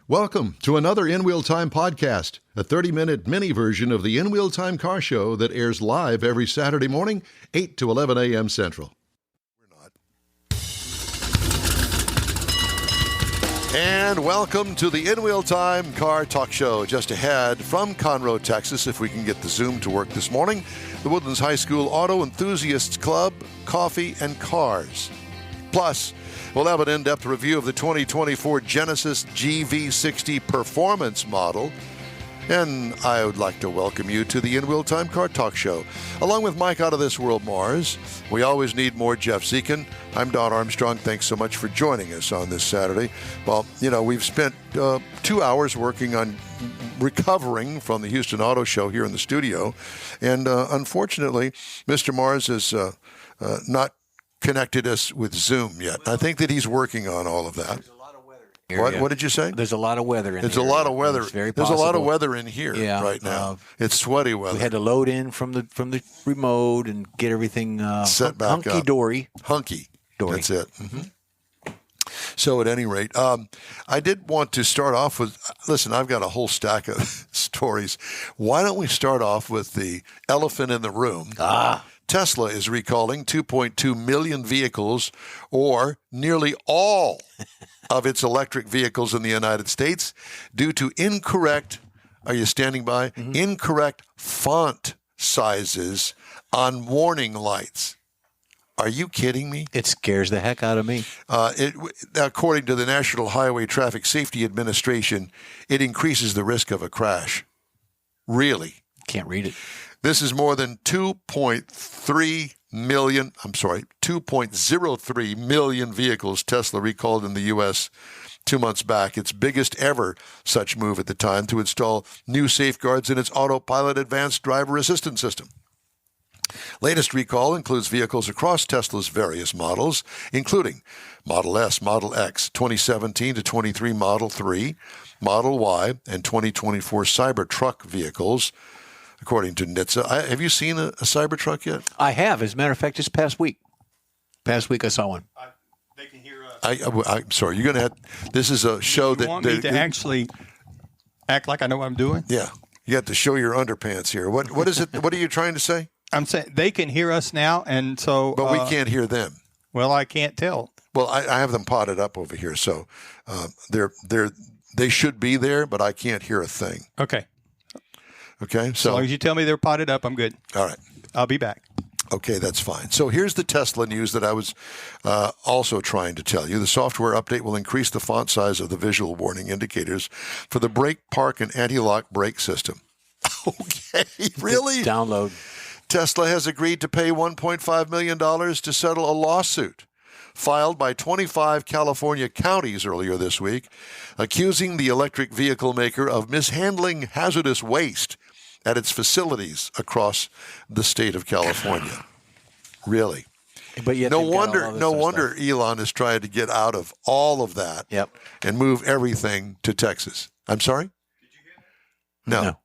Welcome to another In Wheel Time podcast, a 30-minute mini version of the In Wheel Time car show that airs live every Saturday morning, 8 to 11 a.m. Central. We're not. And welcome to the In Wheel Time car talk show. Just ahead from Conroe, Texas, if we can get the Zoom to work this morning, the Woodlands High School Auto Enthusiasts Club, coffee and cars. Plus, we'll have an in-depth review of the 2024 Genesis GV60 Performance model. And I would like to welcome you to the In Wheel Time Car Talk Show. Along with Mike Out of This World Mars, we always need more Jeff Zekin. I'm Don Armstrong. Thanks so much for joining us on this Saturday. Well, we've spent 2 hours working on recovering from the Houston Auto Show here in the studio. And unfortunately, Mr. Mars is not connected us with Zoom yet. I think that he's working on all of that. There's a lot of weather in here. What did you say? There's a lot of weather in There's here. a lot of weather. It's very There's possible. a lot of weather in here right now. It's sweaty weather. We had to load in from the remote and get everything set back hunky up. dory. Hunky. Dory. That's it. Mm-hmm. So at any rate, I did want to start off with, listen, I've got a whole stack of stories. Why don't we start off with the elephant in the room? Tesla is recalling 2.2 million vehicles, or nearly all of its electric vehicles in the United States, due to incorrect, are you standing by? Mm-hmm. Incorrect font sizes on warning lights. Are you kidding me? It scares the heck out of me. According to the National Highway Traffic Safety Administration, it increases the risk of a crash. Really? Can't read it. This is more than 2.03 million vehicles Tesla recalled in the U.S. 2 months back, its biggest ever such move at the time to install new safeguards in its autopilot advanced driver assistance system. Latest recall includes vehicles across Tesla's various models, including Model S, Model X, 2017 to 23 Model 3, Model Y, and 2024 Cybertruck vehicles. According to NHTSA. Have you seen a Cybertruck yet? I have. As a matter of fact, this past week. I saw one. They can hear us. I'm sorry. You're going to have. This is a show you that. Want me to actually act like I know what I'm doing? Yeah. You have to show your underpants here. What is it? What are you trying to say? I'm saying they can hear us now, and so. But we can't hear them. Well, I can't tell. Well, I have them potted up over here, so they should be there, but I can't hear a thing. Okay. Okay. So as long as you tell me they're potted up, I'm good. All right. I'll be back. Okay, that's fine. So here's the Tesla news that I was also trying to tell you. The software update will increase the font size of the visual warning indicators for the brake, park, and anti-lock brake system. Okay, really? Download. Tesla has agreed to pay $1.5 million to settle a lawsuit filed by 25 California counties earlier this week, accusing the electric vehicle maker of mishandling hazardous waste at its facilities across the state of California. Really? But yet no wonder Elon is trying to get out of all of that and move everything to Texas. I'm sorry? Did you hear that? No.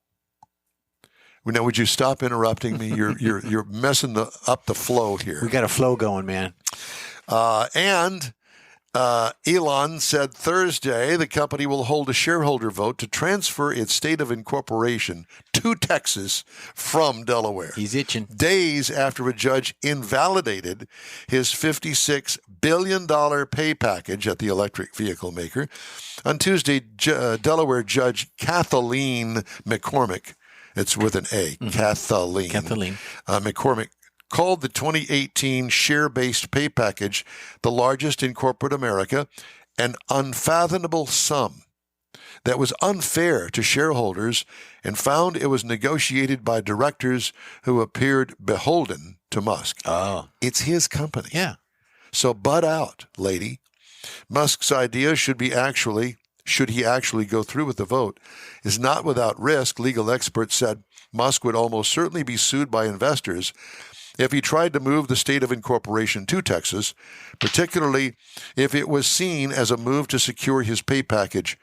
Now, would you stop interrupting me? You're messing up the flow here. We got a flow going, man. And Elon said Thursday the company will hold a shareholder vote to transfer its state of incorporation to Texas from Delaware. He's itching. Days after a judge invalidated his $56 billion pay package at the electric vehicle maker. On Tuesday, Delaware Judge Kathleen McCormick, it's with an A, Kathleen McCormick, called the 2018 share-based pay package the largest in corporate America, an unfathomable sum that was unfair to shareholders, and found it was negotiated by directors who appeared beholden to Musk. Oh. It's his company. Yeah. So butt out, lady. Musk's idea should he actually go through with the vote, is not without risk. Legal experts said Musk would almost certainly be sued by investors if he tried to move the state of incorporation to Texas, particularly if it was seen as a move to secure his pay package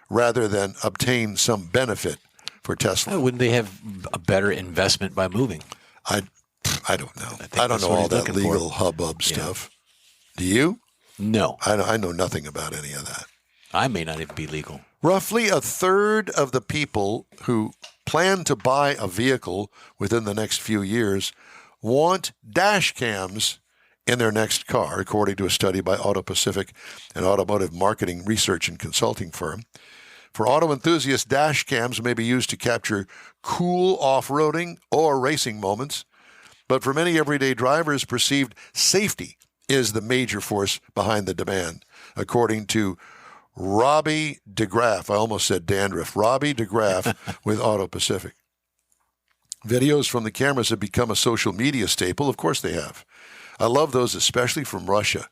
rather than obtain some benefit for Tesla. Wouldn't they have a better investment by moving? I don't know. I don't know all that legal hubbub stuff. Do you? No. I know nothing about any of that. I may not even be legal. Roughly a third of the people who plan to buy a vehicle within the next few years want dash cams in their next car, according to a study by Auto Pacific, an automotive marketing research and consulting firm. For auto enthusiasts, dash cams may be used to capture cool off-roading or racing moments. But for many everyday drivers, perceived safety is the major force behind the demand, according to Robbie DeGraff. I almost said dandruff. Robbie DeGraff with Auto Pacific. Videos from the cameras have become a social media staple. Of course they have. I love those, especially from Russia.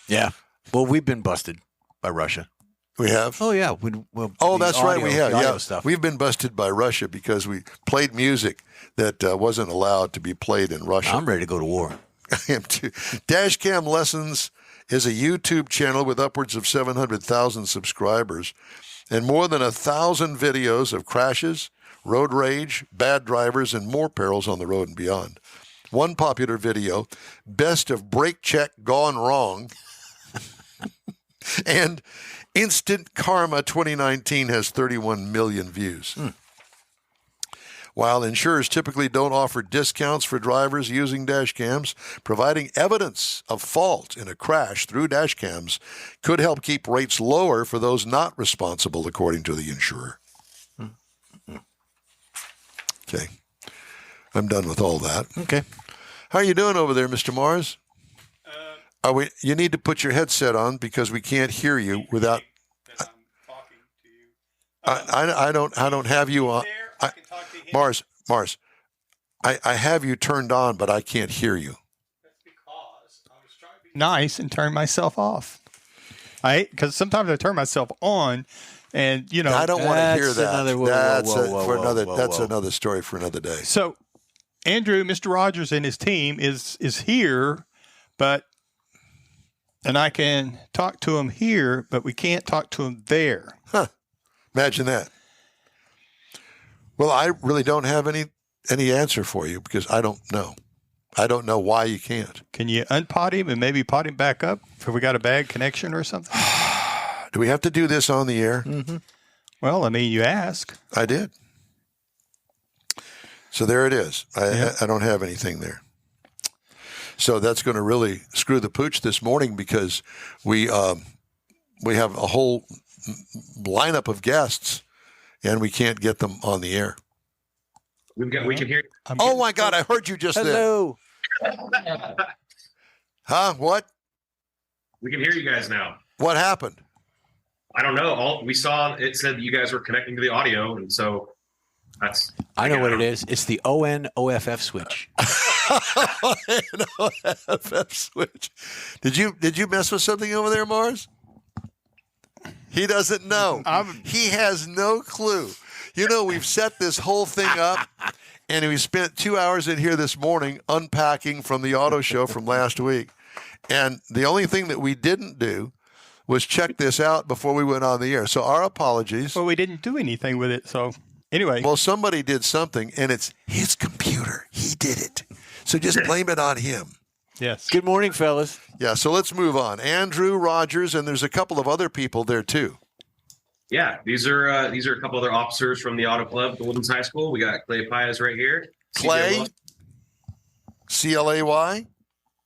Yeah. Well, we've been busted by Russia. We have? Oh, yeah. That's right. We have. Yeah. Stuff. We've been busted by Russia because we played music that wasn't allowed to be played in Russia. I'm ready to go to war. I am too. Dashcam Lessons is a YouTube channel with upwards of 700,000 subscribers and more than 1,000 videos of crashes, road rage, bad drivers, and more perils on the road and beyond. One popular video, Best of Brake Check Gone Wrong, and Instant Karma 2019 has 31 million views. While insurers typically don't offer discounts for drivers using dash cams, providing evidence of fault in a crash through dash cams could help keep rates lower for those not responsible, according to the insurer. Okay. I'm done with all that. Okay. How are you doing over there, Mr. Mars? You need to put your headset on because we can't hear you without. That I'm talking to you. I don't have you on. I can talk to him. Mars, I have you turned on, but I can't hear you. That's because I was trying to be nice and turn myself off. Because sometimes I turn myself on, and I don't want to hear that. That's another story for another day. So, Andrew, Mr. Rogers, and his team is here, and I can talk to him here, but we can't talk to him there. Huh? Imagine that. Well, I really don't have any answer for you because I don't know. I don't know why you can't. Can you unpot him and maybe pot him back up if we got a bad connection or something? Do we have to do this on the air? Mm-hmm. Well, I mean, you ask. I did. So there it is. I don't have anything there. So that's going to really screw the pooch this morning because we have a whole lineup of guests and we can't get them on the air. We can hear you. Oh my God! I heard you just Hello. then. Huh? What? We can hear you guys now. What happened? I don't know. We saw it said that you guys were connecting to the audio, and so that's. I know what it is. It's the ON-OFF switch. OFF switch. Did you mess with something over there, Mars? He doesn't know. He has no clue. We've set this whole thing up, and we spent 2 hours in here this morning unpacking from the auto show from last week. And the only thing that we didn't do was check this out before we went on the air. So our apologies. Well, we didn't do anything with it. So anyway. Well, somebody did something, and it's his computer. He did it. So just blame it on him. Yes. Good morning, fellas. Yeah, so let's move on. Andrew Rogers, and there's a couple of other people there, too. Yeah, these are a couple other officers from the Auto Club, the Woodlands High School. We got Clay Paez right here. Clay, CLAY.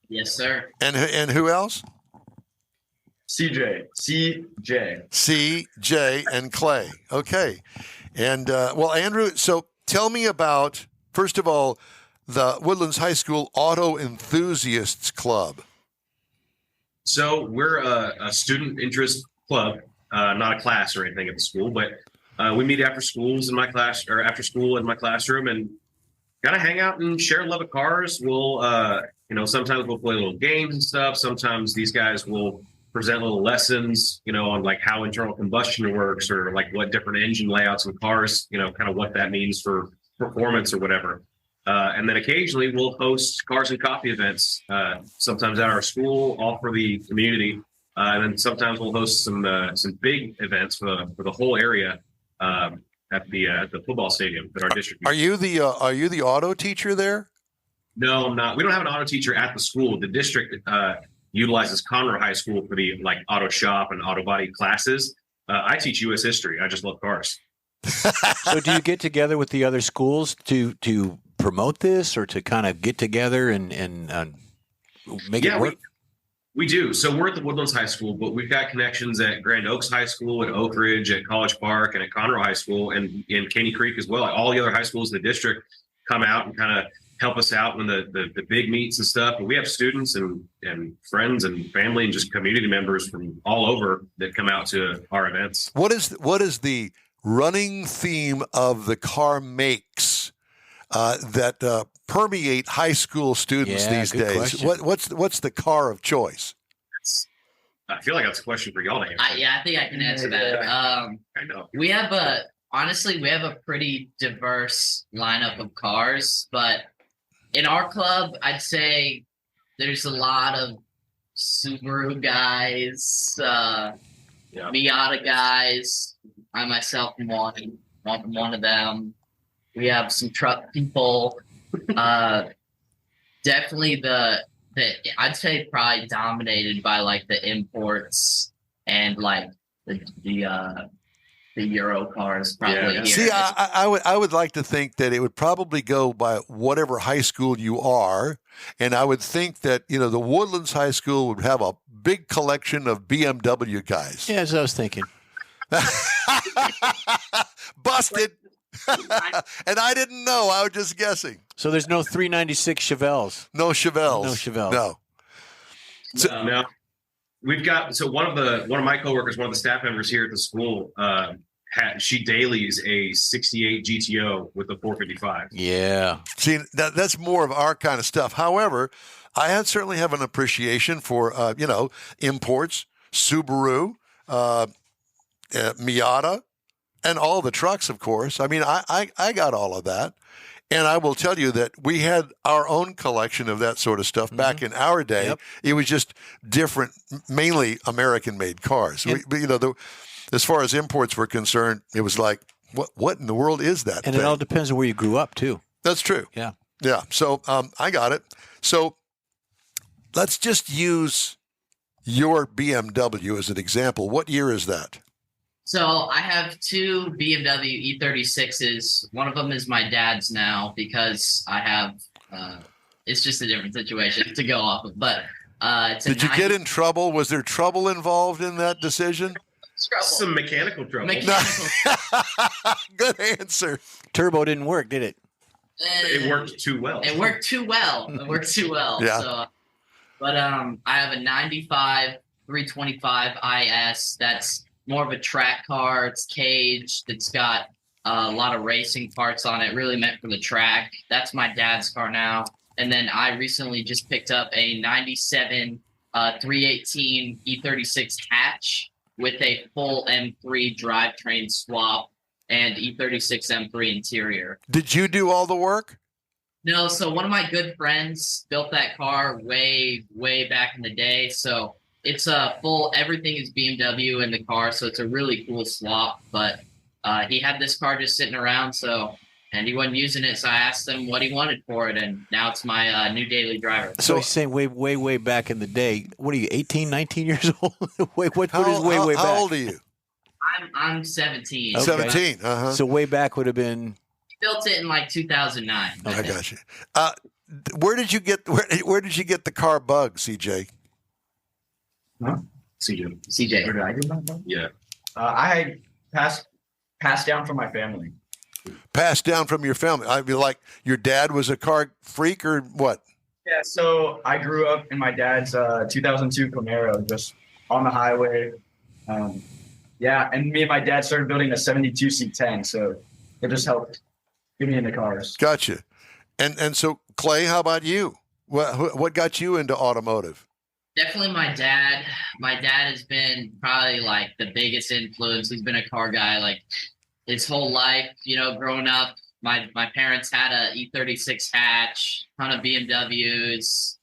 Yes, sir. And who else? CJ. CJ and Clay. Okay. And, Andrew, so tell me about, first of all, the Woodlands High School Auto Enthusiasts Club. So we're a student interest club, not a class or anything at the school, but we meet after schools in my class or after school in my classroom and kind of hang out and share love of cars. We'll, sometimes we'll play little games and stuff. Sometimes these guys will present little lessons, on like how internal combustion works or like what different engine layouts in cars, kind of what that means for performance or whatever. And then occasionally we'll host cars and coffee events, sometimes at our school, all for the community. And then sometimes we'll host some big events for the whole area at the football stadium at our district. Are you the auto teacher there? No, I'm not. We don't have an auto teacher at the school. The district utilizes Conroe High School for the like auto shop and auto body classes. I teach U.S. history. I just love cars. So do you get together with the other schools to promote this, or to kind of get together and make it work? We do. So we're at the Woodlands High School, but we've got connections at Grand Oaks High School, at Oak Ridge, at College Park, and at Conroe High School, and in Caney Creek as well. All the other high schools in the district come out and kind of help us out when the big meets and stuff. But we have students and friends and family and just community members from all over that come out to our events. What is the running theme of the car makes that permeate high school students these days? What's the car of choice? I feel like that's a question for y'all to answer. I think I can answer that. I know. We have a pretty diverse lineup of cars, but in our club, I'd say there's a lot of Subaru guys, Miata guys. I myself am one of them. We have some truck people. Definitely I'd say probably dominated by like the imports and like the Euro cars probably. Here. See, I would like to think that it would probably go by whatever high school you are, and I would think that the Woodlands High School would have a big collection of BMW guys. Yeah, as I was thinking. Busted. And I didn't know. I was just guessing. So there's no 396 Chevelles. No Chevelles. No Chevelles. No. No. We've got one of my coworkers, one of the staff members here at the school, she dailies a 68 GTO with a 455. Yeah. See, that's more of our kind of stuff. However, I certainly have an appreciation for imports, Subaru, Miata, and all the trucks, of course. I mean, I got all of that. And I will tell you that we had our own collection of that sort of stuff back in our day. Yep. It was just different, mainly American-made cars. Yep. As far as imports were concerned, it was like, what in the world is that And thing? It all depends on where you grew up, too. That's true. Yeah. Yeah. So I got it. So let's just use your BMW as an example. What year is that? So I have two BMW E36s. One of them is my dad's now because I have it's just a different situation to go off of. But did you get in trouble? Was there trouble involved in that decision? Some mechanical trouble. Good answer. Turbo didn't work, did it? It worked too well. It worked too well. Yeah. So, but I have a 95 325 IS that's more of a track car. It's caged. It's got a lot of racing parts on it, really meant for the track. That's my dad's car now. And then I recently just picked up a 97 318 E36 hatch with a full M3 drivetrain swap and E36 M3 interior. Did you do all the work? No, so one of my good friends built that car way, way back in the day. So it's a full, everything is BMW in the car, so it's a really cool swap. But he had this car just sitting around, and he wasn't using it, so I asked him what he wanted for it, and now it's my new daily driver. So he's saying way, way, way back in the day. What are you, 18, 19 years old? What is way, way back? How old are you? I'm 17. Okay. 17. Uh-huh. So way back would have been... He built it in like 2009. I got you. Where did you get the car bug, CJ? Huh? CJ. Where did I get that from? Yeah. I passed down from my family. Passed down from your family. I mean, like your dad was a car freak or what? Yeah, so I grew up in my dad's 2002 Camaro, just on the highway. And me and my dad started building a 72 C10, so it just helped get me into cars. Gotcha. And so Clay, how about you? What got you into automotive? Definitely my dad. My dad has been probably like the biggest influence. He's been a car guy like his whole life, growing up. My parents had a E36 hatch, ton of BMWs.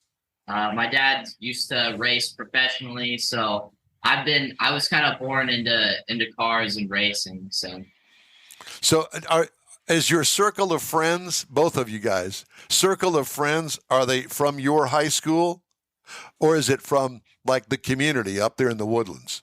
My dad used to race professionally, so I was kind of born into cars and racing. So is your circle of friends, both of you guys, are they from your high school? Or is it from like the community up there in the Woodlands?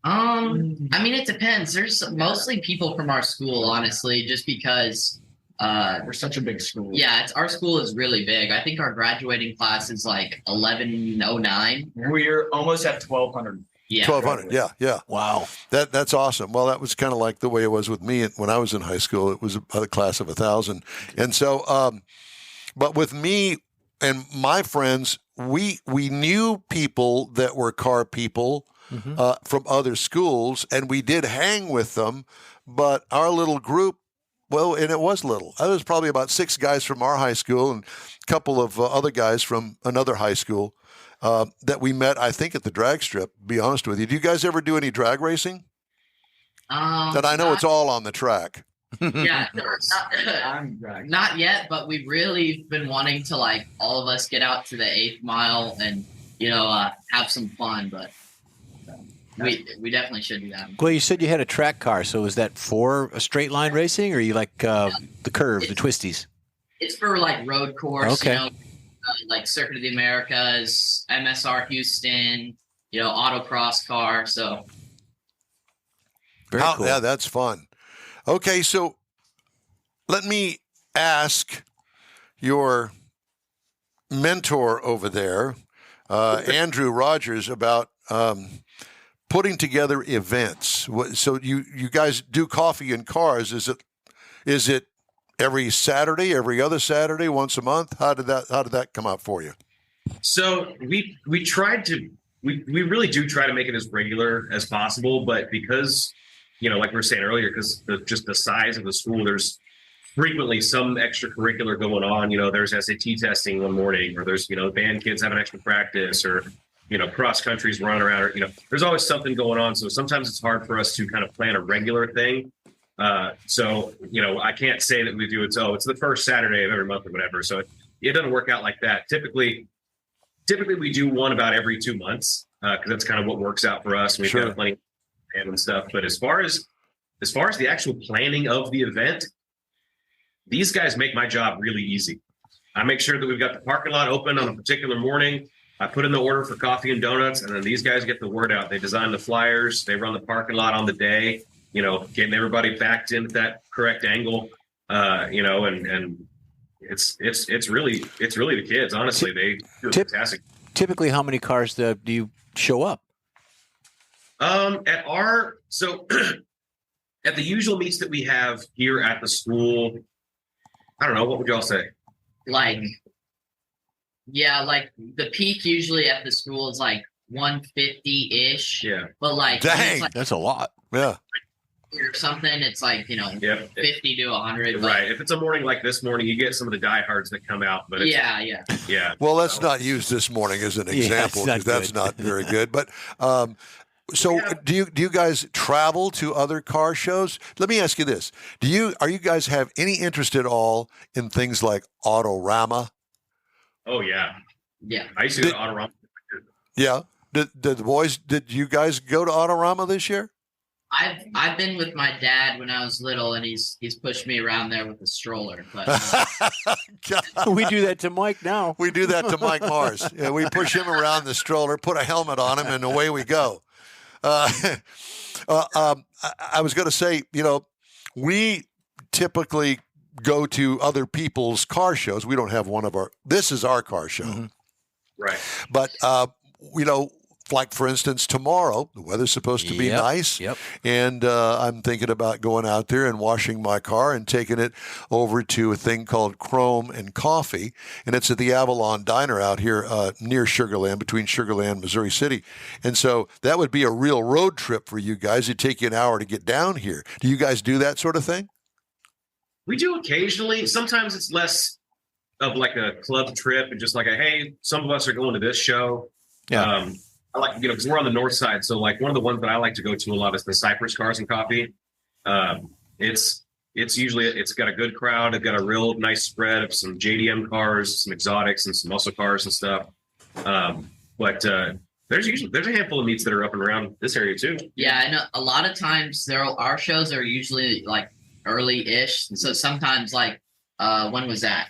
I mean, it depends. There's mostly people from our school, honestly, just because. We're such a big school. Yeah, our school is really big. I think our graduating class is like 1109. We're almost at 1,200. Yeah, 1,200. Yeah. Wow. That's awesome. Well, that was kind of like the way it was with me when I was in high school. It was a class of 1,000. And so, but with me and my friends, we knew people that were car people from other schools, and we did hang with them. But our little group, well, and it was little. There was probably about 6 guys from our high school and a couple of other guys from another high school that we met, I think, at the drag strip, to be honest with you. Do you guys ever do any drag racing? That I know it's all on the track. Yeah, Not yet, but we've really been wanting to, like, all of us get out to the 8th mile and, have some fun, but we definitely should do that. Well, you said you had a track car, so is that for a straight line racing, or you like the curve, the twisties? It's for, like, road course, Okay. Like Circuit of the Americas, MSR Houston, autocross car, so. Very cool. Yeah, that's fun. Okay, so let me ask your mentor over there, Andrew Rogers, about putting together events. So you guys do coffee and cars. Is it every Saturday, every other Saturday, once a month? How did that come out for you? So we really do try to make it as regular as possible, but because like we were saying earlier, because just the size of the school, there's frequently some extracurricular going on. There's SAT testing one morning, or there's band kids having extra practice, or cross country's running around, or there's always something going on. So sometimes it's hard for us to kind of plan a regular thing. So I can't say that we do it. So it's the first Saturday of every month or whatever. So it doesn't work out like that. Typically we do one about every 2 months because that's kind of what works out for us. We've got plenty of time and stuff. But as far as the actual planning of the event, these guys make my job really easy. I make sure that we've got the parking lot open on a particular morning. I put in the order for coffee and donuts, and then these guys get the word out. They design the flyers. They run the parking lot on the day, getting everybody backed into that correct angle, and it's really the kids. Honestly, they do fantastic. Typically, how many cars do you show up? At the usual meets that we have here at the school, I don't know, what would y'all say? Like the peak usually at the school is like 150-ish. Yeah. But dang, that's a lot. Yeah. Or something, it's like 50 to 100. Right. If it's a morning like this morning, you get some of the diehards that come out. But yeah. Well, let's not use this morning as an example because that's not very good. But so do you guys travel to other car shows? Let me ask you this: are you guys have any interest at all in things like Autorama? Oh yeah. Yeah. I used to go to Autorama. Yeah. Did you guys go to Autorama this year? I've been with my dad when I was little, and he's pushed me around there with a stroller. But we do that to Mike now. We do that to Mike Mars. Yeah, we push him around the stroller, put a helmet on him, and away we go. I was going to say, we typically go to other people's car shows. We don't have one of our. This is our car show, Right? But like for instance, tomorrow the weather's supposed to be nice, and I'm thinking about going out there and washing my car and taking it over to a thing called Chrome and Coffee, and it's at the Avalon Diner out here near Sugarland, between Sugarland and Missouri City, and so that would be a real road trip for you guys. It'd take you an hour to get down here. Do you guys do that sort of thing? We do occasionally. Sometimes it's less of like a club trip and just like hey, some of us are going to this show. Yeah. I like, because we're on the north side. So like one of the ones that I like to go to a lot is the Cypress Cars and Coffee. It's usually, it's got a good crowd. It's got a real nice spread of some JDM cars, some exotics, and some muscle cars and stuff. But there's a handful of meets that are up and around this area too. Yeah, I know a lot of times our shows are usually like early-ish. So sometimes when was that?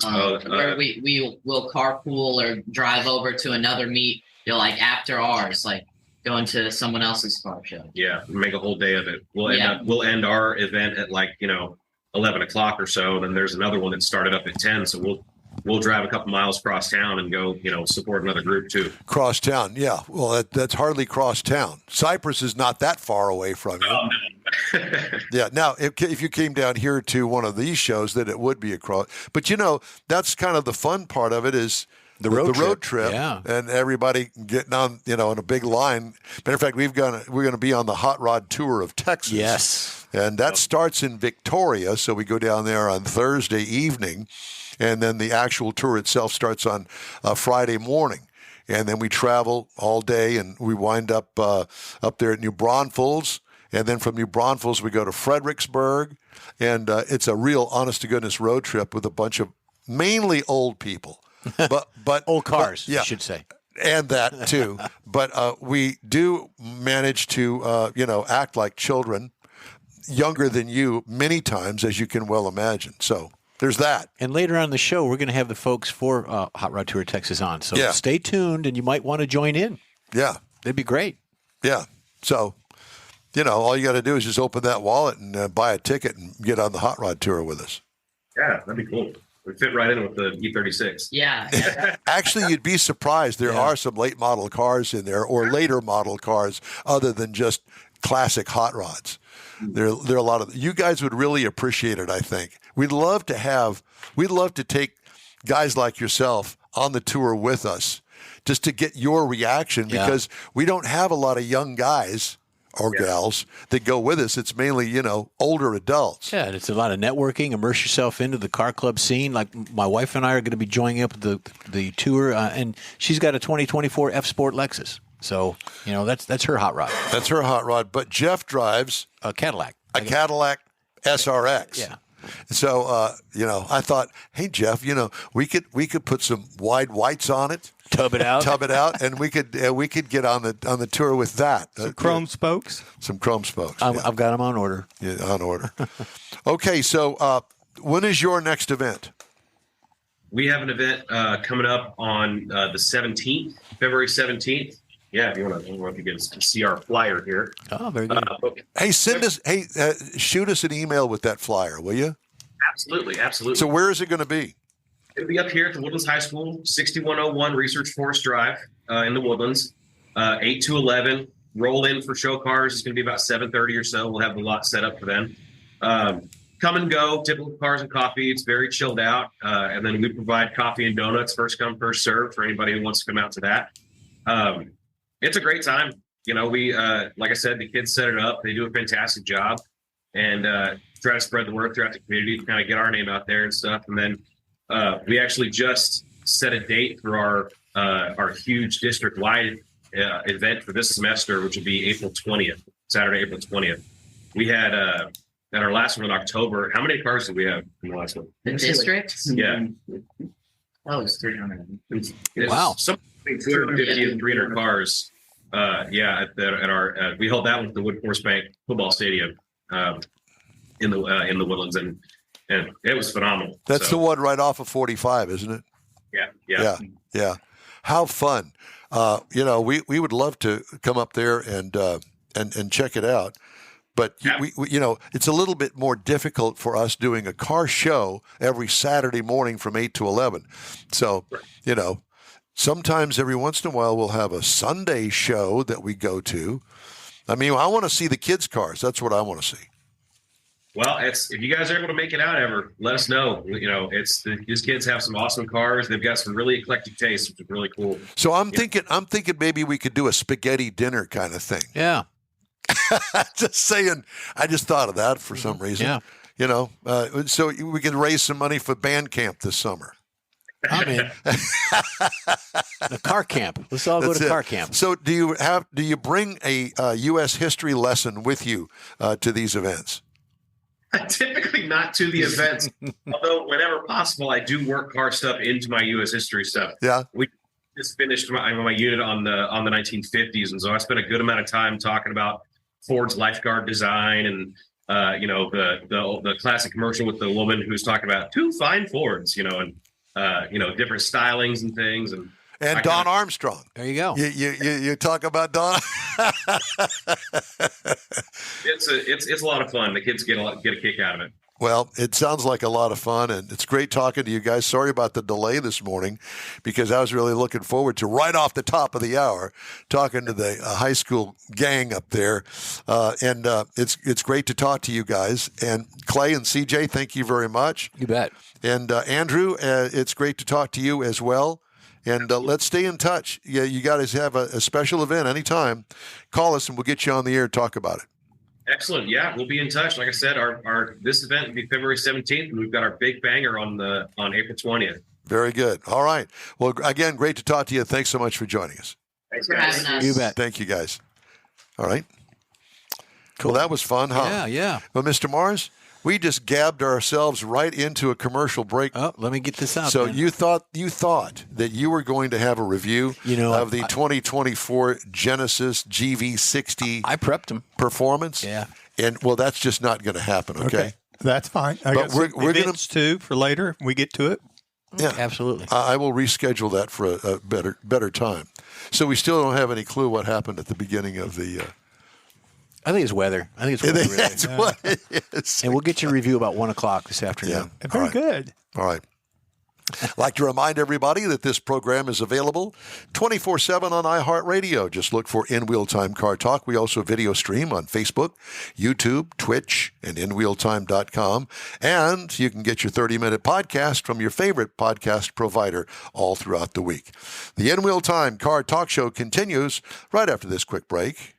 Where we will carpool or drive over to another meet, like after ours, like going to someone else's car show. Yeah, make a whole day of it. Yeah. We'll end our event at 11 o'clock or so. Then there's another one that started up at 10. So we'll drive a couple miles across town and go, support another group too. Cross town, yeah. Well, that's hardly cross town. Cypress is not that far away from you. Oh, no. Yeah. Now, if you came down here to one of these shows, then it would be a cross. But that's kind of the fun part of it is the road trip, yeah. And everybody getting on, in a big line. Matter of fact, we're going to be on the Hot Rod Tour of Texas. Yes. And that starts in Victoria, so we go down there on Thursday evening, and then the actual tour itself starts on Friday morning. And then we travel all day, and we wind up there at New Braunfels. And then from New Braunfels, we go to Fredericksburg. And it's a real honest-to-goodness road trip with a bunch of mainly old people. But old cars, yeah, you should say. And that, too. But we do manage to, act like children, younger than you many times, as you can well imagine. So there's that. And later on in the show, we're going to have the folks for Hot Rod Tour Texas on. So stay tuned, and you might want to join in. Yeah. That'd be great. Yeah. So, all you got to do is just open that wallet and buy a ticket and get on the Hot Rod Tour with us. Yeah, that'd be cool. We fit right in with the E36. Yeah. Actually, you'd be surprised. There are some late model cars in there, or later model cars, other than just classic hot rods. There are a lot of. You guys would really appreciate it, I think. We'd love to take guys like yourself on the tour with us, just to get your reaction, because we don't have a lot of young guys or gals that go with us. It's mainly, older adults. Yeah, and it's a lot of networking. Immerse yourself into the car club scene. Like my wife and I are going to be joining up the tour, and she's got a 2024 F Sport Lexus. So, that's her hot rod. That's her hot rod. But Jeff drives a Cadillac. A Cadillac SRX. Yeah. So, I thought, hey, Jeff, we could put some wide whites on it. Tub it out, and we could get on the tour with that. Some chrome spokes. Some chrome spokes. I've got them on order. Yeah, on order. Okay, so when is your next event? We have an event coming up on the 17th, February 17th. Yeah, if you want to, I don't know if you can see our flyer here. Oh, very good. Hey, shoot us an email with that flyer, will you? Absolutely. So where is it going to be? It'll be up here at the Woodlands High School, 6101 Research Forest Drive in the Woodlands, 8 to 11. Roll in for show cars. It's going to be about 7:30 or so. We'll have the lot set up for them. Come and go, typical cars and coffee. It's very chilled out. And then we provide coffee and donuts, first come, first serve, for anybody who wants to come out to that. It's a great time. We, like I said, the kids set it up. They do a fantastic job, and try to spread the word throughout the community to kind of get our name out there and stuff. And then we actually just set a date for our huge district-wide event for this semester, which will be April 20th, Saturday, April 20th. We had at our last one in October. How many cars did we have in the last one? The district? Yeah. Oh, it's 300. Wow. Something between 250 and 300 cars. At our we held that one at the Wood Forest Bank football stadium in the Woodlands, and it was phenomenal. That's the one right off of 45, isn't it? Yeah. How fun! We would love to come up there and check it out, but we it's a little bit more difficult for us doing a car show every Saturday morning from 8 to 11. So sometimes every once in a while we'll have a Sunday show that we go to. I mean, I want to see the kids' cars. That's what I want to see. Well, if you guys are able to make it out ever, let us know. These kids have some awesome cars. They've got some really eclectic tastes, which is really cool. So I'm thinking maybe we could do a spaghetti dinner kind of thing. Yeah. Just saying. I just thought of that for some reason. Yeah. So we could raise some money for band camp this summer. I'm in. The car camp. Let's all go to car camp. So do you bring a U.S. history lesson with you to these events? Typically not to the events, although whenever possible, I do work car stuff into my U.S. history stuff. Yeah, we just finished my unit on the 1950s, and so I spent a good amount of time talking about Ford's lifeguard design and the classic commercial with the woman who's talking about two fine Fords, and different stylings and things. And Don Armstrong. There you go. You talk about Don. It's a lot of fun. The kids get a kick out of it. Well, it sounds like a lot of fun, and it's great talking to you guys. Sorry about the delay this morning, because I was really looking forward to, right off the top of the hour, talking to the high school gang up there. And it's great to talk to you guys. And Clay and CJ, thank you very much. You bet. And Andrew, it's great to talk to you as well. And let's stay in touch. Yeah, you guys have a special event anytime. Call us, and we'll get you on the air and talk about it. Excellent. Yeah, we'll be in touch. Like I said, our this event will be February 17th, and we've got our big banger on April 20th. Very good. All right. Well, again, great to talk to you. Thanks so much for joining us. Thanks for having us. You bet. Thank you, guys. All right. Cool. Well, that was fun, huh? Yeah. Well, Mr. Mars, we just gabbed ourselves right into a commercial break. Oh, let me get this out. So man. you thought that you were going to have a review of the 2024 Genesis GV60 I prepped them. performance? Yeah. And, well, that's just not going to happen, okay? That's fine. But we're going to too for later. We get to it. Yeah, Absolutely. I will reschedule that for a better time. So we still don't have any clue what happened at the beginning of the. I think it's weather. Really. That's what it is. And we'll get your review about 1:00 this afternoon. Yeah. Very good. All right. I'd like to remind everybody that this program is available 24/7 on iHeartRadio. Just look for In Wheel Time Car Talk. We also video stream on Facebook, YouTube, Twitch, and InWheelTime.com. And you can get your 30-minute podcast from your favorite podcast provider all throughout the week. The In Wheel Time Car Talk Show continues right after this quick break.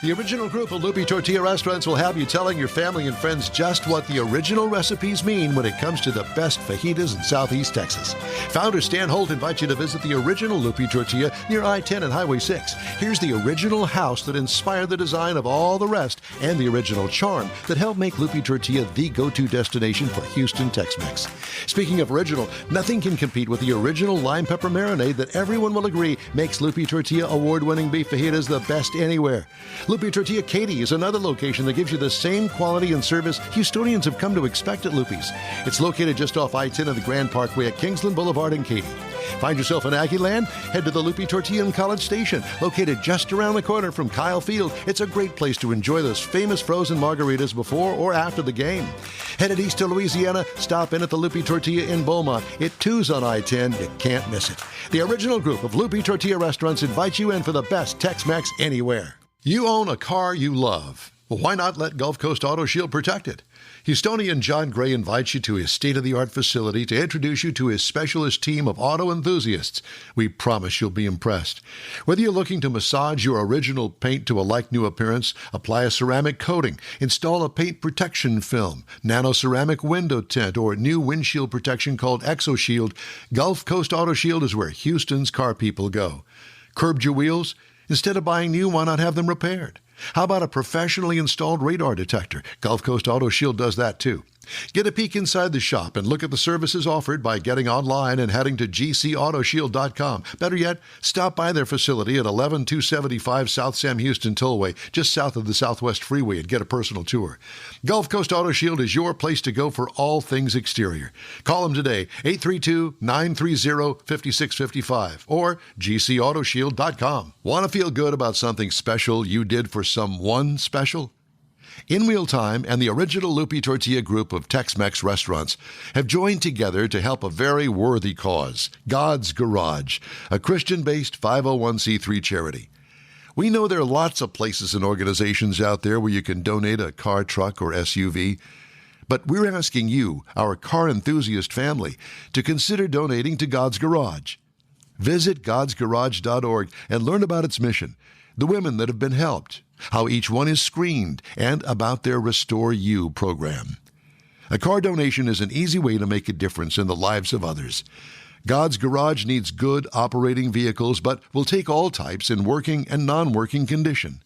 The original group of Loopy Tortilla Restaurants will have you telling your family and friends just what the original recipes mean when it comes to the best fajitas in Southeast Texas. Founder Stan Holt invites you to visit the original Loopy Tortilla near I-10 and Highway 6. Here's the original house that inspired the design of all the rest, and the original charm that helped make Loopy Tortilla the go-to destination for Houston Tex-Mex. Speaking of original, nothing can compete with the original lime pepper marinade that everyone will agree makes Loopy Tortilla award-winning beef fajitas the best anywhere. Loopy Tortilla Katy is another location that gives you the same quality and service Houstonians have come to expect at Loopy's. It's located just off I-10 of the Grand Parkway at Kingsland Boulevard in Katy. Find yourself in Aggie Land? Head to the Loopy Tortilla in College Station, located just around the corner from Kyle Field. It's a great place to enjoy those famous frozen margaritas before or after the game. Headed east to Louisiana? Stop in at the Loopy Tortilla in Beaumont. It too's on I-10. You can't miss it. The original group of Loopy Tortilla restaurants invites you in for the best Tex-Mex anywhere. You own a car you love. Well, why not let Gulf Coast Auto Shield protect it? Houstonian John Gray invites you to his state-of-the-art facility to introduce you to his specialist team of auto enthusiasts. We promise you'll be impressed. Whether you're looking to massage your original paint to a like-new appearance, apply a ceramic coating, install a paint protection film, nano-ceramic window tint, or new windshield protection called ExoShield, Gulf Coast Auto Shield is where Houston's car people go. Curbed your wheels? Instead of buying new, why not have them repaired? How about a professionally installed radar detector? Gulf Coast Auto Shield does that too. Get a peek inside the shop and look at the services offered by getting online and heading to gcautoshield.com. Better yet, stop by their facility at 11275 South Sam Houston Tollway, just south of the Southwest Freeway, and get a personal tour. Gulf Coast Auto Shield is your place to go for all things exterior. Call them today, 832-930-5655 or gcautoshield.com. Want to feel good about something special you did for someone special? In Wheel Time and the original Loopy Tortilla group of Tex-Mex restaurants have joined together to help a very worthy cause, God's Garage, a Christian-based 501c3 charity. We know there are lots of places and organizations out there where you can donate a car, truck, or SUV, but we're asking you, our car enthusiast family, to consider donating to God's Garage. Visit godsgarage.org and learn about its mission, the women that have been helped, how each one is screened, and about their Restore You program. A car donation is an easy way to make a difference in the lives of others. God's Garage needs good operating vehicles, but will take all types in working and non-working condition.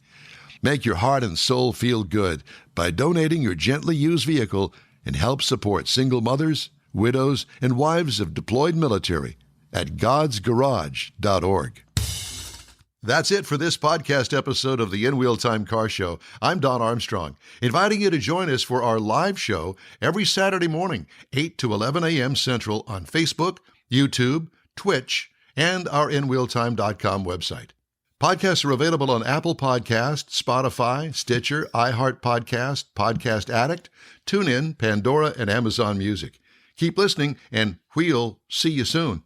Make your heart and soul feel good by donating your gently used vehicle and help support single mothers, widows, and wives of deployed military at godsgarage.org. That's it for this podcast episode of the In Wheel Time Car Show. I'm Don Armstrong, inviting you to join us for our live show every Saturday morning, 8 to 11 a.m. Central on Facebook, YouTube, Twitch, and our InWheelTime.com website. Podcasts are available on Apple Podcasts, Spotify, Stitcher, iHeart Podcast, Podcast Addict, TuneIn, Pandora, and Amazon Music. Keep listening, and we'll see you soon.